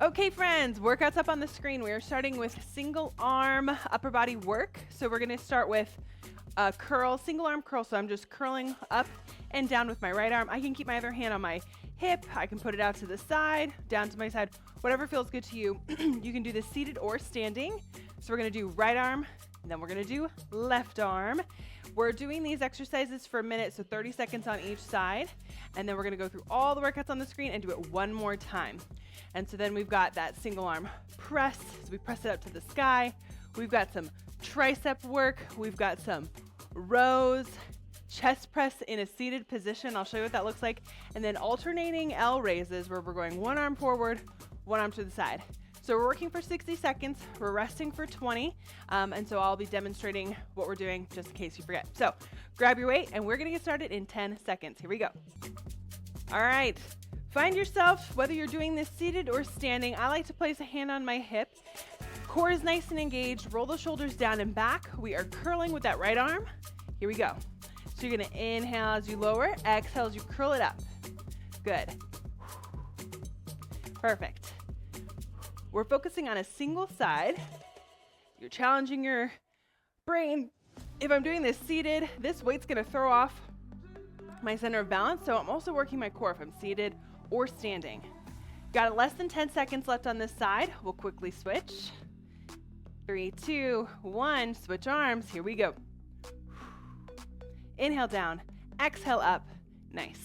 Okay, friends, workouts up on the screen. We are starting with single arm upper body work. So we're going to start with a curl, single arm curl. So I'm just curling up and down with my right arm. I can keep my other hand on my hip. I can put it out to the side, down to my side, whatever feels good to you. You can do this seated or standing. So we're going to do right arm, and then we're going to do left arm. We're doing these exercises for a minute, so 30 seconds on each side. And then we're going to go through all the workouts on the screen and do it one more time. And so then we've got that single arm press. So we press it up to the sky. We've got some tricep work. We've got some rows, chest press in a seated position. I'll show you what that looks like. And then alternating L raises where we're going one arm forward, one arm to the side. So we're working for 60 seconds. We're resting for 20. And so I'll be demonstrating what we're doing just in case you forget. So grab your weight and we're going to get started in 10 seconds. Here we go. All right. Find yourself, whether you're doing this seated or standing. I like to place a hand on my hip. Core is nice and engaged. Roll the shoulders down and back. We are curling with that right arm. Here we go. So you're going to inhale as you lower, exhale as you curl it up. Good. Perfect. We're focusing on a single side. You're challenging your brain. If I'm doing this seated, this weight's going to throw off my center of balance. So I'm also working my core if I'm seated or standing. Got less than 10 seconds left on this side. We'll quickly switch. 3, 2, 1, switch arms. Here we go. Inhale down, exhale up. Nice.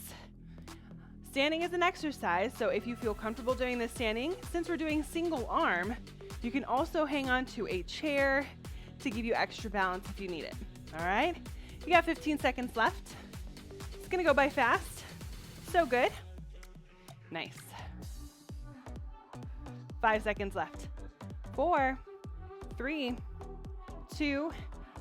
Standing is an exercise, so if you feel comfortable doing this standing, since we're doing single arm, you can also hang on to a chair to give you extra balance if you need it. All right? You got 15 seconds left. It's gonna go by fast. So good. Nice. 5 seconds left. 4, 3, 2,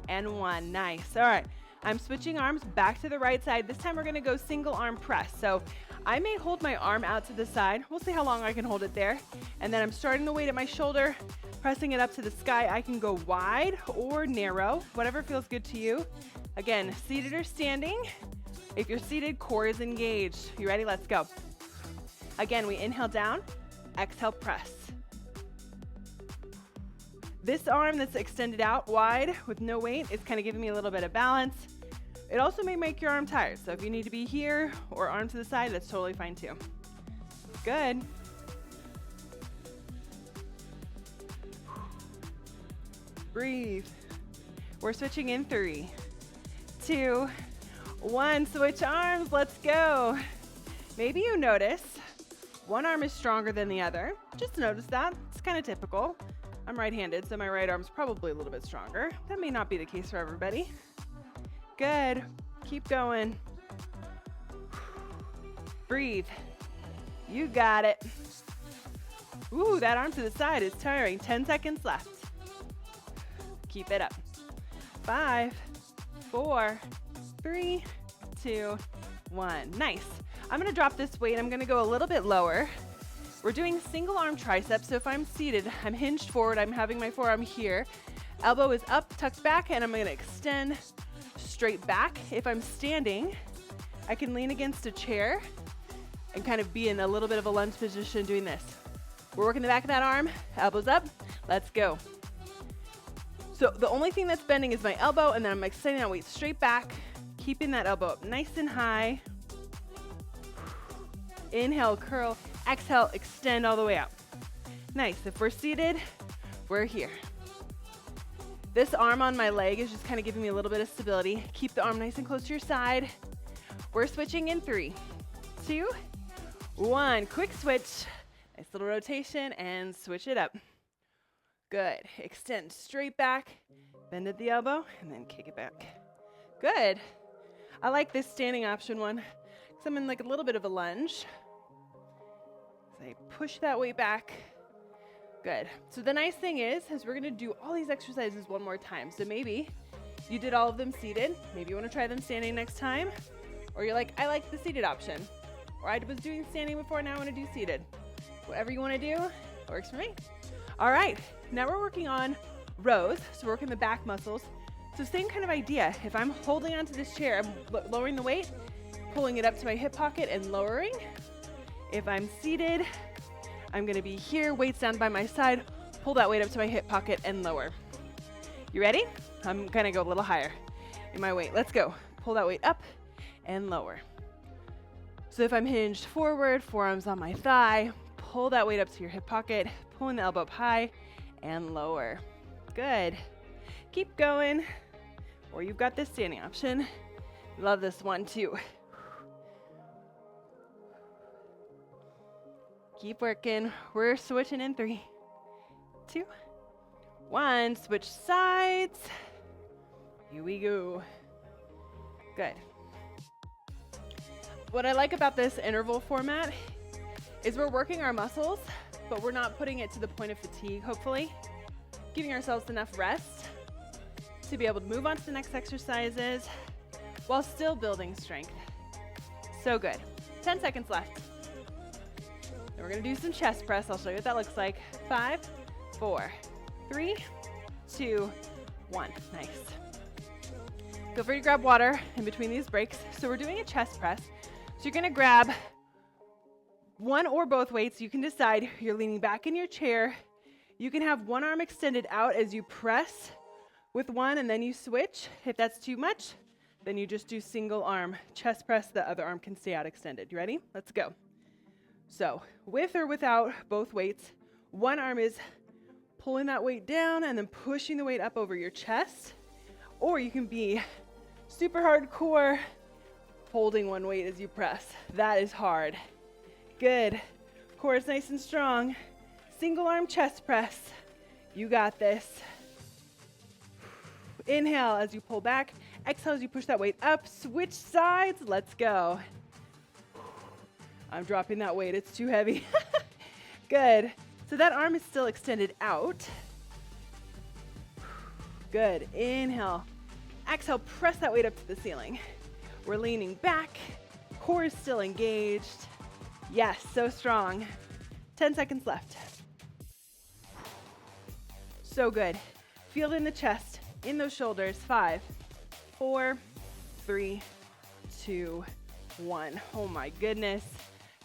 and 1. Nice. All right. I'm switching arms back to the right side. This time we're going to go single arm press. So I may hold my arm out to the side. We'll see how long I can hold it there. And then I'm starting the weight at my shoulder, pressing it up to the sky. I can go wide or narrow, whatever feels good to you. Again, seated or standing. If you're seated, core is engaged. You ready? Let's go. Again, we inhale down, exhale, press. This arm that's extended out wide with no weight is kind of giving me a little bit of balance. It also may make your arm tired, so if you need to be here or arm to the side, that's totally fine too. Good. Breathe. We're switching in 3, 2, 1. Switch arms. Let's go. Maybe you notice one arm is stronger than the other. Just notice that. It's kind of typical. I'm right-handed, so my right arm's probably a little bit stronger. That may not be the case for everybody. Good. Keep going. Breathe. You got it. Ooh, that arm to the side is tiring. 10 seconds left. Keep it up. 5, 4, 3, 2, 1. Nice. I'm going to drop this weight. I'm going to go a little bit lower. We're doing single arm triceps, so if I'm seated, I'm hinged forward, I'm having my forearm here. Elbow is up, tucked back, and I'm gonna extend straight back. If I'm standing, I can lean against a chair and kind of be in a little bit of a lunge position doing this. We're working the back of that arm, elbows up, let's go. So the only thing that's bending is my elbow, and then I'm extending that weight straight back, keeping that elbow up nice and high. Inhale, curl. Exhale, extend all the way out. Nice. If we're seated, we're here. This arm on my leg is just kind of giving me a little bit of stability. Keep the arm nice and close to your side. We're switching in 3, 2, 1. Quick switch. Nice little rotation and switch it up. Good. Extend straight back, bend at the elbow, and then kick it back. Good. I like this standing option one because I'm in like a little bit of a lunge. I push that weight back. Good. So the nice thing is we're going to do all these exercises one more time. So maybe you did all of them seated. Maybe you want to try them standing next time. Or you're like, I like the seated option. Or I was doing standing before, now I want to do seated. Whatever you want to do works for me. All right. Now we're working on rows. So we're working the back muscles. So same kind of idea. If I'm holding onto this chair, I'm lowering the weight, pulling it up to my hip pocket and lowering. If I'm seated, I'm gonna be here, weights down by my side, pull that weight up to my hip pocket and lower. You ready? I'm gonna go a little higher in my weight. Let's go. Pull that weight up and lower. So if I'm hinged forward, forearms on my thigh, pull that weight up to your hip pocket, pulling the elbow up high and lower. Good. Keep going. Or you've got this standing option. Love this one too. Keep working. We're switching in 3, 2, 1. Switch sides. Here we go. Good. What I like about this interval format is we're working our muscles, but we're not putting it to the point of fatigue, hopefully. Giving ourselves enough rest to be able to move on to the next exercises while still building strength. So good. 10 seconds left. Then we're gonna do some chest press. I'll show you what that looks like. 5, 4, 3, 2, 1. Nice. Feel free to grab water in between these breaks. So we're doing a chest press. So you're gonna grab one or both weights. You can decide. You're leaning back in your chair. You can have one arm extended out as you press with one and then you switch. If that's too much, then you just do single arm chest press. The other arm can stay out extended. You ready? Let's go. So with or without both weights, one arm is pulling that weight down and then pushing the weight up over your chest. Or you can be super hardcore, holding one weight as you press. That is hard. Good. Core is nice and strong. Single arm chest press. You got this. Inhale as you pull back. Exhale as you push that weight up. Switch sides. Let's go. I'm dropping that weight. It's too heavy. Good. So that arm is still extended out. Good. Inhale. Exhale, press that weight up to the ceiling. We're leaning back. Core is still engaged. Yes, so strong. 10 seconds left. So good. Feel it in the chest, in those shoulders. 5, 4, 3, 2, 1. Oh my goodness.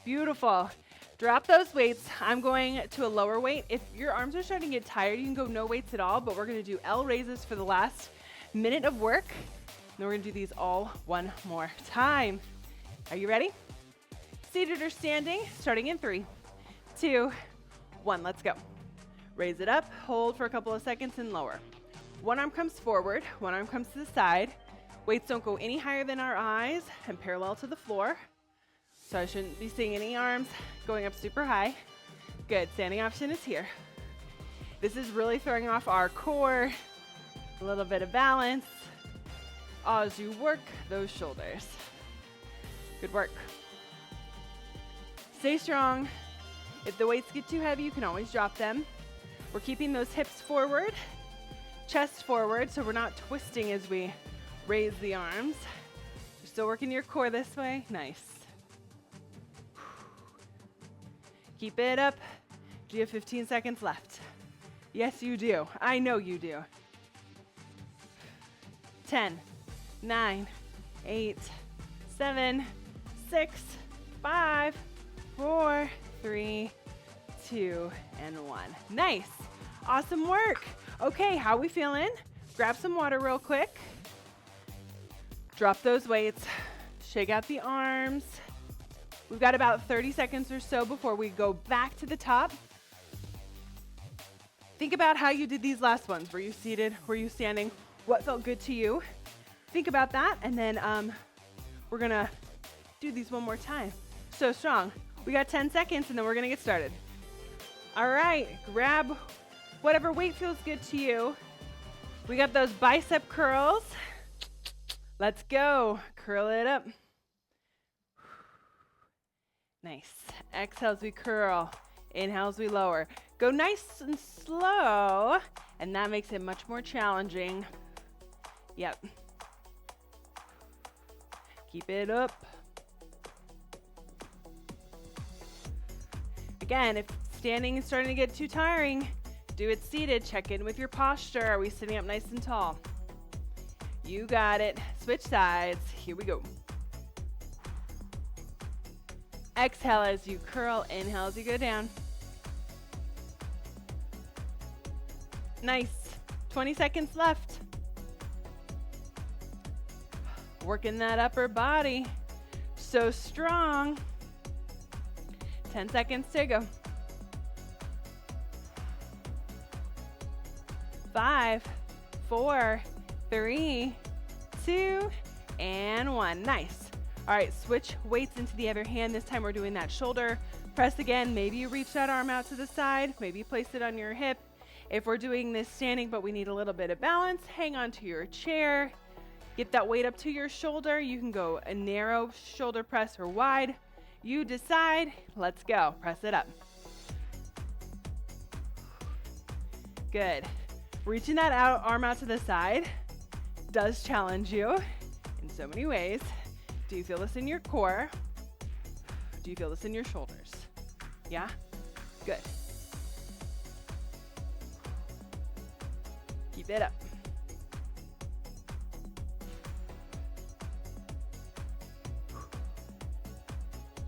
Beautiful. Drop those weights. I'm going to a lower weight. If your arms are starting to get tired, you can go no weights at all, but we're gonna do L raises for the last minute of work. Then we're gonna do these all one more time. Are you ready? Seated or standing, starting in 3, 2, 1, let's go. Raise it up, hold for a couple of seconds and lower. One arm comes forward, one arm comes to the side. Weights don't go any higher than our eyes and parallel to the floor. So I shouldn't be seeing any arms going up super high. Good, standing option is here. This is really throwing off our core, a little bit of balance as you work those shoulders. Good work. Stay strong. If the weights get too heavy, you can always drop them. We're keeping those hips forward, chest forward, so we're not twisting as we raise the arms. You're still working your core this way. Nice. Keep it up. Do you have 15 seconds left? Yes, you do. I know you do. 10, 9, 8, 7, 6, 5, 4, 3, 2, and 1. Nice. Awesome work. Okay, how we feeling? Grab some water real quick. Drop those weights. Shake out the arms. We've got about 30 seconds or so before we go back to the top. Think about how you did these last ones. Were you seated? Were you standing? What felt good to you? Think about that, and then we're gonna do these one more time. So strong. We got 10 seconds, and then we're gonna get started. All right, grab whatever weight feels good to you. We got those bicep curls. Let's go. Curl it up. Nice. Exhale as we curl. Inhale as we lower. Go nice and slow, and that makes it much more challenging. Yep. Keep it up. Again, if standing is starting to get too tiring, do it seated. Check in with your posture. Are we sitting up nice and tall? You got it. Switch sides. Here we go. Exhale as you curl. Inhale as you go down. Nice. 20 seconds left. Working that upper body. So strong. 10 seconds to go. 5, 4, 3, 2, and 1. Nice. All right, switch weights into the other hand. This time we're doing that shoulder press again. Maybe you reach that arm out to the side. Maybe you place it on your hip. If we're doing this standing, but we need a little bit of balance, hang on to your chair. Get that weight up to your shoulder. You can go a narrow shoulder press or wide. You decide. Let's go. Press it up. Good. Reaching that arm out to the side does challenge you in so many ways. Do you feel this in your core? Do you feel this in your shoulders? Yeah? Good. Keep it up.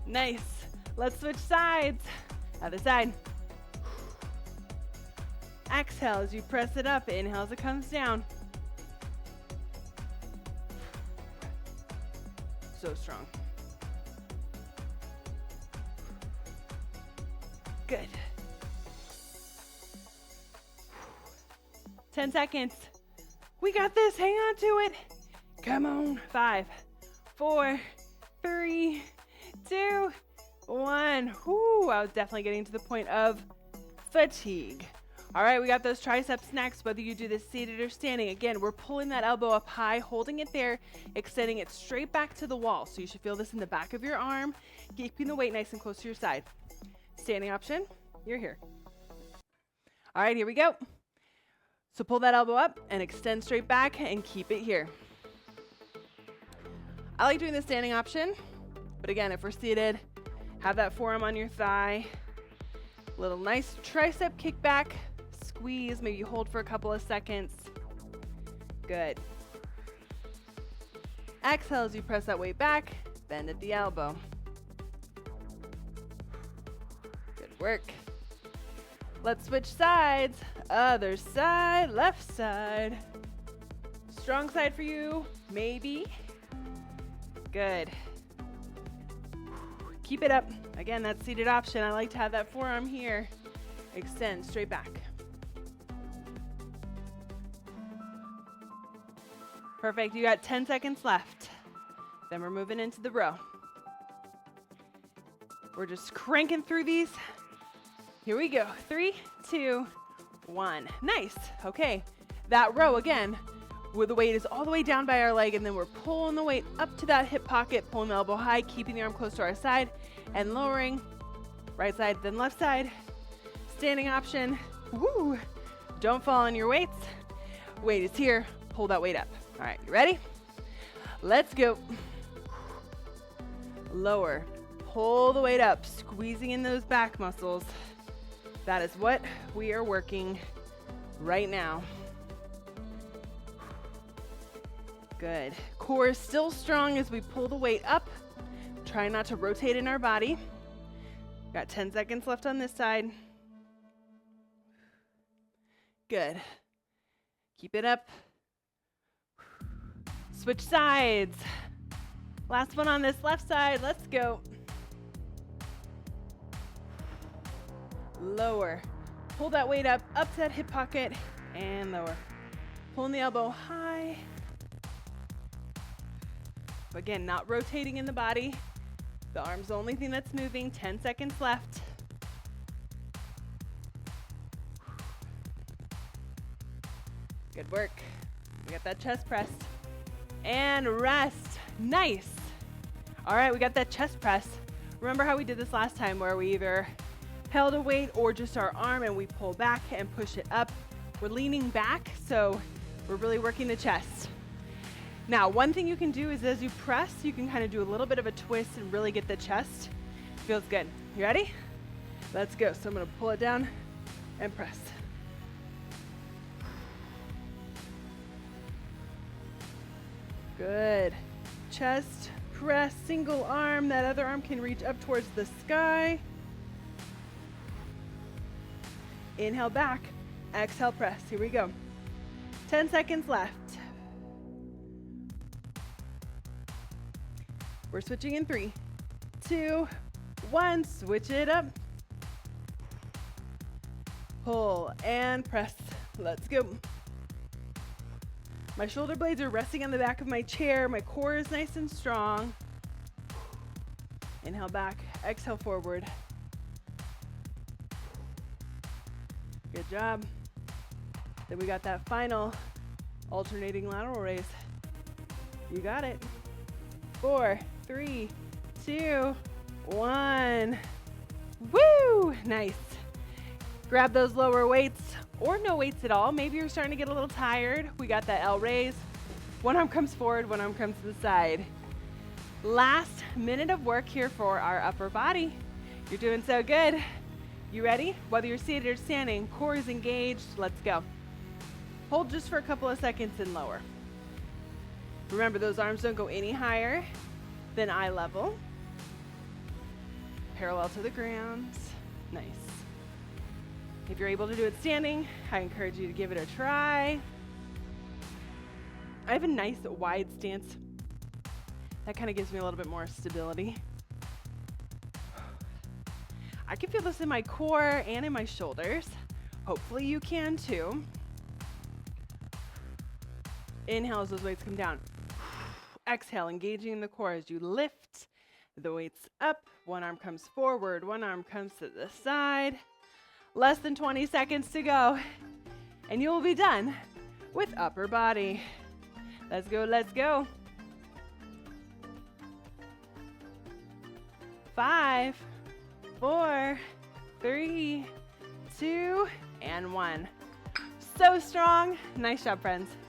Nice. Let's switch sides. Other side. Exhale as you press it up. Inhale as it comes down. So strong. Good. 10 seconds. We got this. Hang on to it. Come on. 5, 4, 3, 2, 1. Whoo, I was definitely getting to the point of fatigue. All right, we got those triceps next, whether you do this seated or standing. Again, we're pulling that elbow up high, holding it there, extending it straight back to the wall. So you should feel this in the back of your arm, keeping the weight nice and close to your side. Standing option, you're here. All right, here we go. So pull that elbow up and extend straight back and keep it here. I like doing the standing option, but again, if we're seated, have that forearm on your thigh. Little nice tricep kickback. Squeeze, maybe you hold for a couple of seconds. Good. Exhale as you press that weight back, bend at the elbow. Good work. Let's switch sides. Other side, left side. Strong side for you, maybe. Good. Keep it up. Again, that seated option. I like to have that forearm here. Extend straight back. Perfect. You got 10 seconds left. Then we're moving into the row. We're just cranking through these. Here we go. 3, 2, 1. Nice. Okay. That row again, where the weight is all the way down by our leg, and then we're pulling the weight up to that hip pocket, pulling the elbow high, keeping the arm close to our side, and lowering. Right side, then left side. Standing option. Woo! Don't fall on your weights. Weight is here. Pull that weight up. All right, you ready? Let's go. Lower. Pull the weight up, squeezing in those back muscles. That is what we are working right now. Good. Core is still strong as we pull the weight up. Try not to rotate in our body. Got 10 seconds left on this side. Good. Keep it up. Switch sides. Last one on this left side. Let's go. Lower. Pull that weight up to that hip pocket, and lower. Pulling the elbow high. Again, not rotating in the body. The arm's the only thing that's moving. 10 seconds left. Good work. We got that chest press. And rest. Nice. All right, we got that chest press. Remember how we did this last time where we either held a weight or just our arm and we pull back and push it up. We're leaning back, so we're really working the chest. Now, one thing you can do is as you press, you can kind of do a little bit of a twist and really get the chest. Feels good. You ready? Let's go. So I'm going to pull it down and press. Good. Chest, press, single arm. That other arm can reach up towards the sky. Inhale back. Exhale, press. Here we go. 10 seconds left. We're switching in 3, 2, 1. Switch it up. Pull and press. Let's go. My shoulder blades are resting on the back of my chair. My core is nice and strong. Inhale back, exhale forward. Good job. Then we got that final alternating lateral raise. You got it. 4, 3, 2, 1. Woo! Nice. Grab those lower weights or no weights at all. Maybe you're starting to get a little tired. We got that L raise. One arm comes forward, one arm comes to the side. Last minute of work here for our upper body. You're doing so good. You ready? Whether you're seated or standing, core is engaged. Let's go. Hold just for a couple of seconds and lower. Remember, those arms don't go any higher than eye level. Parallel to the ground. Nice. If you're able to do it standing, I encourage you to give it a try. I have a nice wide stance. That kind of gives me a little bit more stability. I can feel this in my core and in my shoulders. Hopefully you can too. Inhale as those weights come down. Exhale, engaging the core as you lift the weights up. One arm comes forward, one arm comes to the side. Less than 20 seconds to go, and you will be done with upper body. Let's go, let's go. 5, 4, 3, 2, and 1. So strong. Nice job, friends.